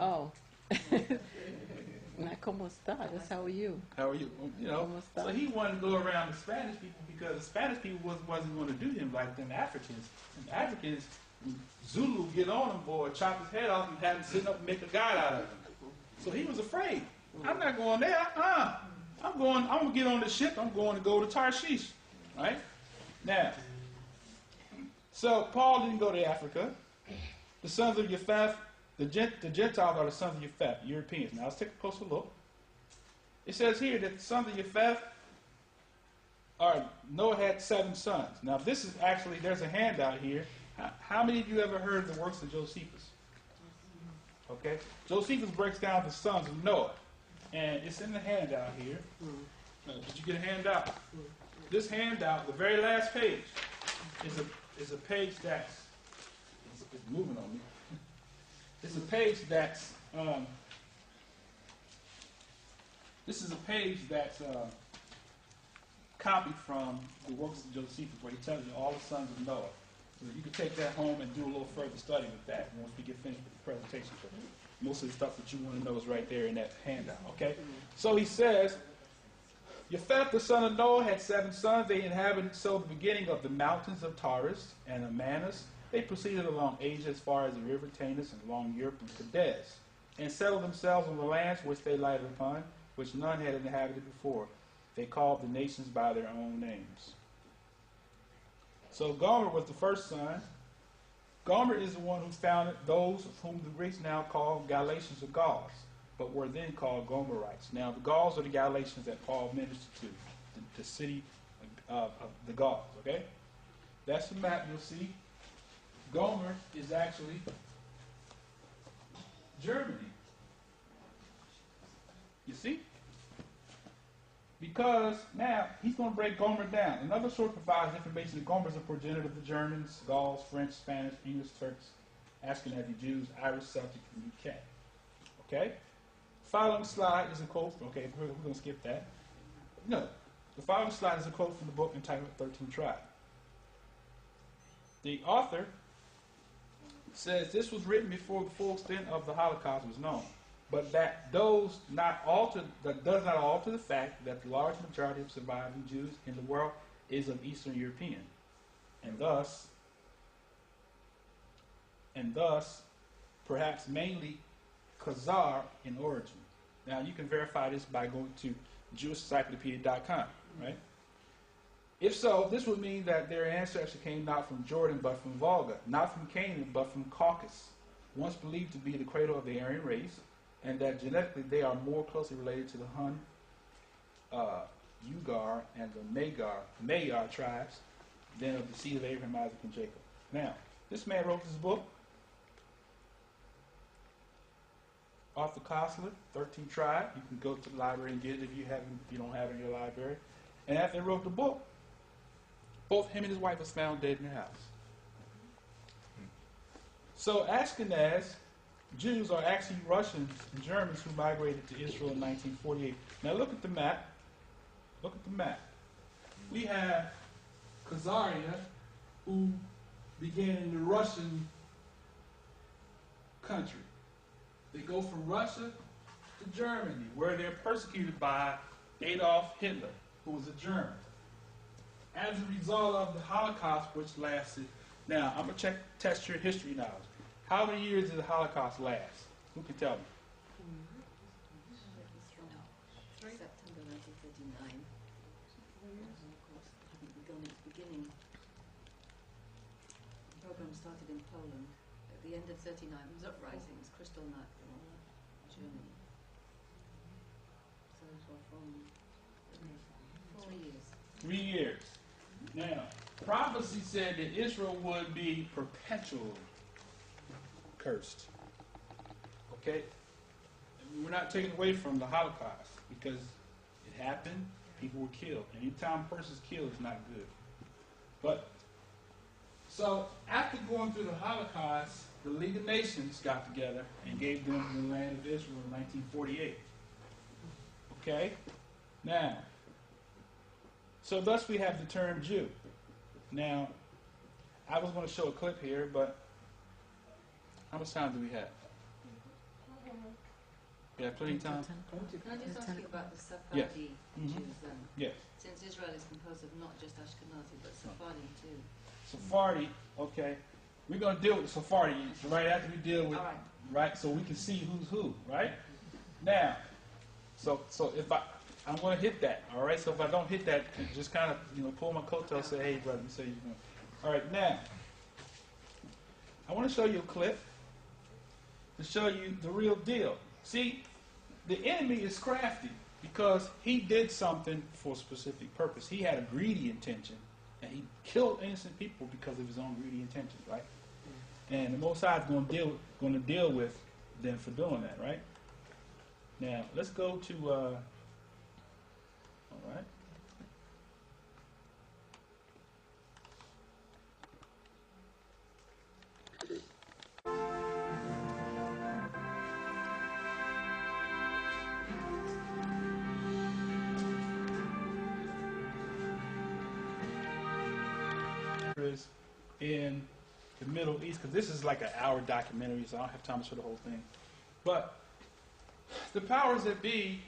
Oh. ¿Cómo estás? How are you? How are you? You know, so he wanted to go around the Spanish people because the Spanish people wasn't going to do him like them Africans. And the Africans, Zulu get on him, boy, chop his head off and have him sit up and make a god out of him. So he was afraid. I'm not going there. I'm going to get on the ship. I'm going to go to Tarshish. Right? Now, so Paul didn't go to Africa. The sons of Japheth, the Gentiles are the sons of Japheth, Europeans. Now let's take a closer look. It says here that the sons of Japheth Noah had 7 sons. Now this is actually, there's a handout here. How many of you ever heard the works of Josephus? Okay. Josephus breaks down the sons of Noah. And it's in the handout here. Did you get a handout? This handout, the very last page, is a page that's, it's moving on me. It's a page that's, copied from the works of Josephus, where he tells you all the sons of Noah. So you can take that home and do a little further study with that once we get finished with the presentation. So most of the stuff that you want to know is right there in that handout, okay? So he says, Japheth, the son of Noah, had 7 sons. They inhabited the beginning of the mountains of Taurus and Amanus. They proceeded along Asia as far as the river Tanis and along Europe and Kadesh, and settled themselves on the lands which they lighted upon, which none had inhabited before. They called the nations by their own names. So Gomer was the first son. Gomer is the one who founded those of whom the Greeks now call Galatians or Gauls, but were then called Gomerites. Now the Gauls are the Galatians that Paul ministered to, the city of the Gauls, okay? That's the map you'll see. Gomer is actually Germany. You see? Because now he's going to break Gomer down. Another source provides information that Gomer is a progenitor of the Germans, Gauls, French, Spanish, English, Turks, Ashkenazi Jews, Irish, Celtic, and UK. Okay? Following slide is a quote. Okay, we're going to skip that. No. The following slide is a quote from the book entitled 13 Tribe. The author says this was written before the full extent of the Holocaust was known, but that does not alter the fact that the large majority of surviving Jews in the world is of Eastern European, and thus, perhaps mainly Khazar in origin. Now you can verify this by going to JewishEncyclopedia.com, right? If so, this would mean that their ancestors came not from Jordan but from Volga, not from Canaan but from Caucasus, once believed to be the cradle of the Aryan race, and that genetically they are more closely related to the Hun, Ugar, and the Mayar tribes than of the seed of Abraham, Isaac, and Jacob. Now, this man wrote this book, Arthur Koestler, 13 Tribe. You can go to the library and get it if you don't have it in your library. And after they wrote the book, both him and his wife was found dead in their house. So Ashkenaz Jews are actually Russians and Germans who migrated to Israel in 1948. Now look at the map. Look at the map. We have Khazaria, who began in the Russian country. They go from Russia to Germany, where they're persecuted by Adolf Hitler, who was a German. As a result of the Holocaust, which lasted, now I'm going to test your history knowledge. How many years did the Holocaust last? Who can tell me? September 1939. Of course, hadn't begun its beginning. The program started in Poland. At the end of 39, there was uprisings, Kristallnacht and all that, Germany. So from 3 years. 3 years. Now, prophecy said that Israel would be perpetually cursed. Okay? We're not taking away from the Holocaust because it happened, people were killed. Anytime a person's killed, it's not good. But, so, after going through the Holocaust, the League of Nations got together and gave them the land of Israel in 1948. Okay? Now, so thus we have the term Jew. Now, I was going to show a clip here, but how much time do we have? We have plenty of time? Can I just ask you about the Sephardi Yes. Jews then? Yes. Since Israel is composed of not just Ashkenazi, but Sephardi too. Sephardi, okay. We're going to deal with the Sephardi right after we deal with, All right. right, so we can see who's who, right? Now, so if I'm going to hit that, all right? So if I don't hit that, just kind of, pull my coattail, say, hey, brother, you say you're going to. All right, now, I want to show you a clip to show you the real deal. See, the enemy is crafty because he did something for a specific purpose. He had a greedy intention, and he killed innocent people because of his own greedy intentions, right? And the Most High is going to deal with them for doing that, right? Now, let's go to, all right. In the Middle East, because this is like an hour documentary, so I don't have time to show the whole thing. But the powers that be,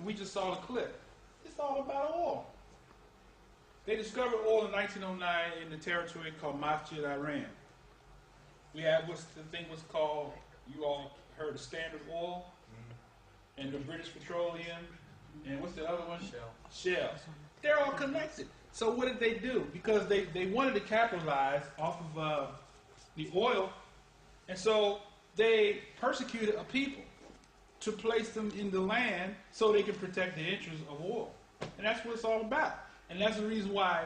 we just saw the clip. It's all about oil. They discovered oil in 1909 in the territory called Masjid Iran. We had the thing was called, you all heard of Standard Oil, and the British Petroleum, and what's the other one? Shell. They're all connected. So what did they do? Because they wanted to capitalize off of the oil, and so they persecuted a people to place them in the land so they could protect the interests of oil. And that's what it's all about. And that's the reason why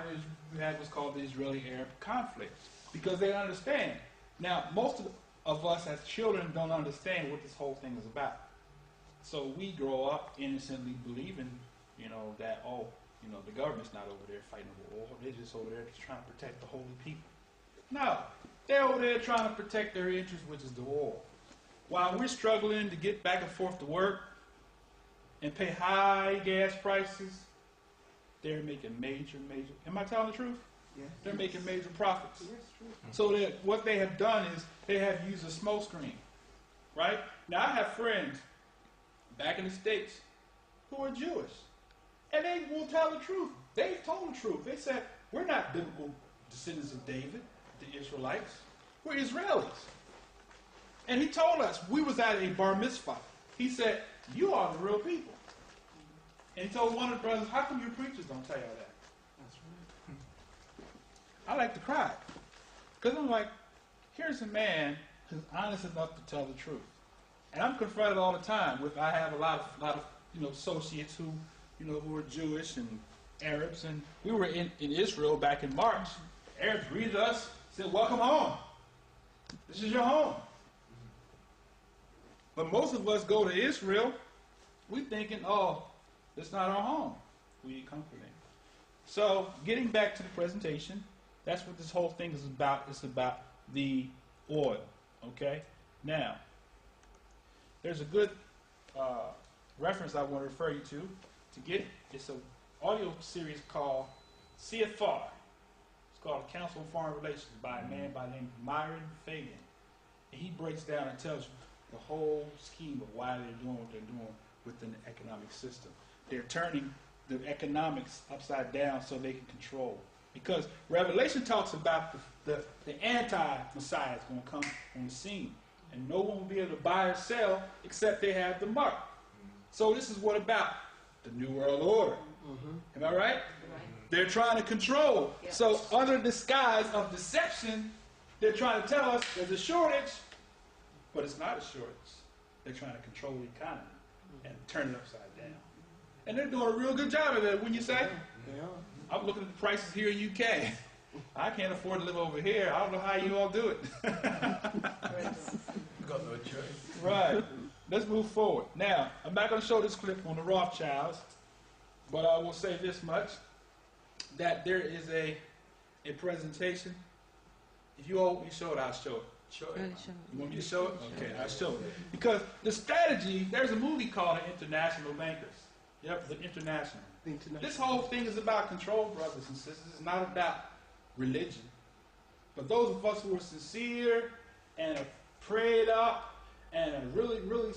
we had what's called the Israeli-Arab conflict, because they understand. Now, most of us as children don't understand what this whole thing is about. So we grow up innocently believing, that, the government's not over there fighting over oil. They're just over there just trying to protect the holy people. No, they're over there trying to protect their interests, which is the oil. While we're struggling to get back and forth to work and pay high gas prices, they're making major, am I telling the truth? Yes. They're making major profits. Yes, true. So that what they have done is they have used a smoke screen, right? Now I have friends back in the States who are Jewish, and they will tell the truth. They've told the truth. They said, we're not biblical descendants of David, the Israelites. We're Israelis. And he told us, we was at a bar mitzvah. He said, you are the real people. And he told one of the brothers, how come your preachers don't tell you that? That's right. I like to cry. Because I'm like, here's a man who's honest enough to tell the truth. And I'm confronted all the time with, I have a lot of associates who are Jewish and Arabs, and we were in Israel back in March. The Arabs greeted us, said, welcome home. This is your home. But most of us go to Israel, we thinking, oh, it's not our home. We need comforting. So, getting back to the presentation, that's what this whole thing is about. It's about the oil, okay? Now, there's a good reference I want to refer you to get. It's an audio series called CFR. It's called The Council on Foreign Relations by a man by the name of Myron Fagan. And he breaks down and tells you the whole scheme of why they're doing what they're doing within the economic system. They're turning the economics upside down so they can control. Because Revelation talks about the anti-Messiah is going to come on the scene. And no one will be able to buy or sell except they have the mark. So this is what about the New World Order. Am I right? Right. They're trying to control. Yeah. So under disguise of deception, they're trying to tell us there's a shortage, but it's not a shortage. They're trying to control the economy and turn it upside down. And they're doing a real good job of it, wouldn't you say? They are. I'm looking at the prices here in UK. I can't afford to live over here. I don't know how you all do it. Got no choice. Right. Let's move forward. Now, I'm not going to show this clip on the Rothschilds, but I will say this much, that there is a presentation. If you all want me to show it, I'll show it. Show it. You want me to show it? Okay, I'll show it. Because the strategy, there's a movie called The International Bankers. Yep, The International. This whole thing is about control, brothers and sisters. It's not about religion. But those of us who are sincere and are prayed up and are really, really